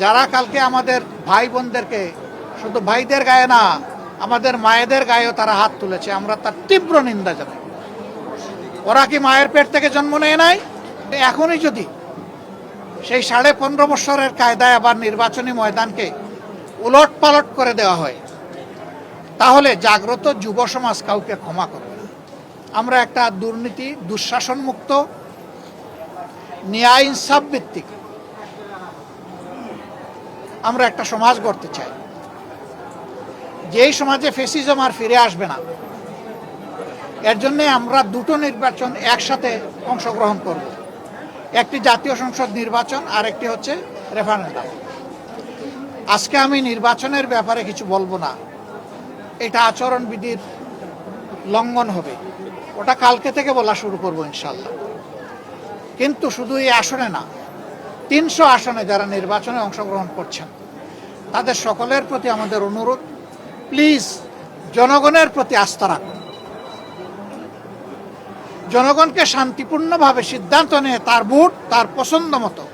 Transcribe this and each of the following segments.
যারা কালকে আমাদের ভাই বোনদেরকে, শুধু ভাইদের গায়ে না, আমাদের মায়েদের গায়েও তারা হাত তুলেছে, আমরা তার তীব্র নিন্দা জানাই। ওরা কি মায়ের পেট থেকে জন্ম নেয় নাই? এখনই যদি সেই 15.5 বছরের কায়দায় আবার নির্বাচনী ময়দানকে উলট পালট করে দেওয়া হয়, তাহলে জাগ্রত যুব সমাজ কাউকে ক্ষমা করবে না। আমরা একটা দুর্নীতি, দুঃশাসন মুক্ত, ন্যায় ইনসাফ ভিত্তিক আমরা একটা সমাজ গড়তে চাই, যেই সমাজে ফ্যাসিজম আর ফিরে আসবে না। এর জন্যে আমরা দুটো নির্বাচন একসাথে অংশগ্রহণ করব, একটি জাতীয় সংসদ নির্বাচন আর একটি হচ্ছে রেফারেন্ডাম। আজকে আমি নির্বাচনের ব্যাপারে কিছু বলবো না, এটা আচরণবিধির লঙ্ঘন হবে, ওটা কালকে থেকে বলা শুরু করবো ইনশাল্লাহ। কিন্তু শুধু এই আসনে না, 300 আসনে যারা নির্বাচনে অংশগ্রহণ করছেন তাদের সকলের প্রতি আমাদের অনুরোধ, প্লিজ জনগণের প্রতি আস্থা রাখুন। জনগণকে শান্তিপূর্ণভাবে সিদ্ধান্ত নিয়ে তার ভোট তার পছন্দ মতো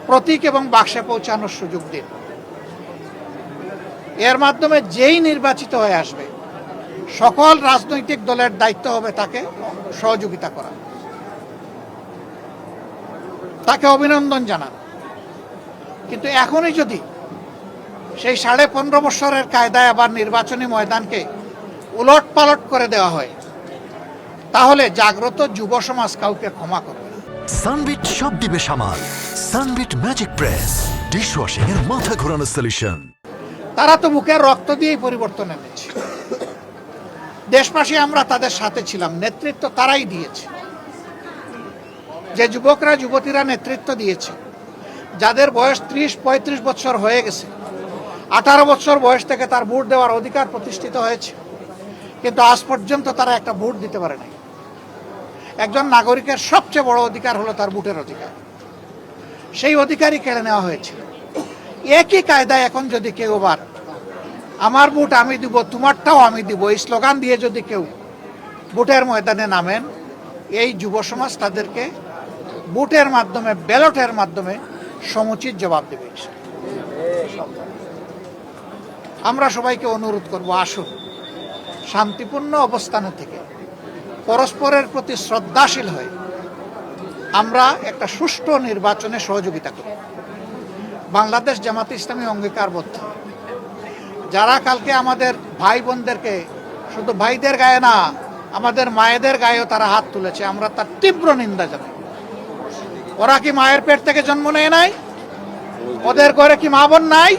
প্রতীক এবং বাক্সে পৌঁছানোর সুযোগ দিন। এর মাধ্যমে যেই নির্বাচিত হয়ে আসবে, সকল রাজনৈতিক দলের দায়িত্ব হবে তাকে সহযোগিতা করা, তাকে অভিনন্দন জানান। কিন্তু এখনই যদি সেই 15.5 বছরের কায়দায় আবার নির্বাচনী ময়দানকে উলট পালট করে দেওয়া হয়, তাহলে জাগ্রত যুব সমাজ কাউকে ক্ষমা করবে না। সানবিট সব দিবে সামাল। সানবিট ম্যাজিক প্রেস ডিশওয়াশিং এর মাথা ঘোরানো সলিউশন। তারা তো বুকের রক্ত দিয়েই পরিবর্তন এনেছে। দেশবাসী আমরা তাদের সাথে ছিলাম, নেতৃত্ব তারাই দিয়েছে। যে যুবকরা যুবতীরা নেতৃত্ব দিয়েছে, যাদের বয়স 30-35 বছর হয়ে গেছে, 18 বছর বয়স থেকে তার ভোট দেওয়ার অধিকার প্রতিষ্ঠিত হয়েছে, কিন্তু আজ পর্যন্ত তারা একটা ভোট দিতে পারে নাই। একজন নাগরিকের সবচেয়ে বড় অধিকার হলো তার ভোটের অধিকার, সেই অধিকারই কেড়ে নেওয়া হয়েছে। একই কায়দায় এখন যদি কেউ আবার আমার ভোট আমি দিব, তোমারটাও আমি দিব, এই স্লোগান দিয়ে যদি কেউ ভোটের ময়দানে নামেন, এই যুব সমাজ তাদেরকে ভোটের মাধ্যমে, ব্যালটের মাধ্যমে সমুচিত জবাব দেবে। আমরা সবাইকে অনুরোধ করব, আসুন শান্তিপূর্ণ অবস্থানে থেকে পরস্পরের প্রতি শ্রদ্ধাশীল হয়ে আমরা একটা সুষ্ঠু নির্বাচনে সহযোগিতা করি। বাংলাদেশ জামাতে ইসলামী অঙ্গীকারবদ্ধ, যারা কালকে আমাদের ভাই বোনদেরকে, শুধু ভাইদের গায়ে না, আমাদের মায়েদের গায়েও তারা হাত তুলেছে, আমরা তার তীব্র নিন্দা জানাই। ওরা কি মায়ের পেট থেকে জন্ম নেয় নাই? ওদের ঘরে কি মা বোন নাই?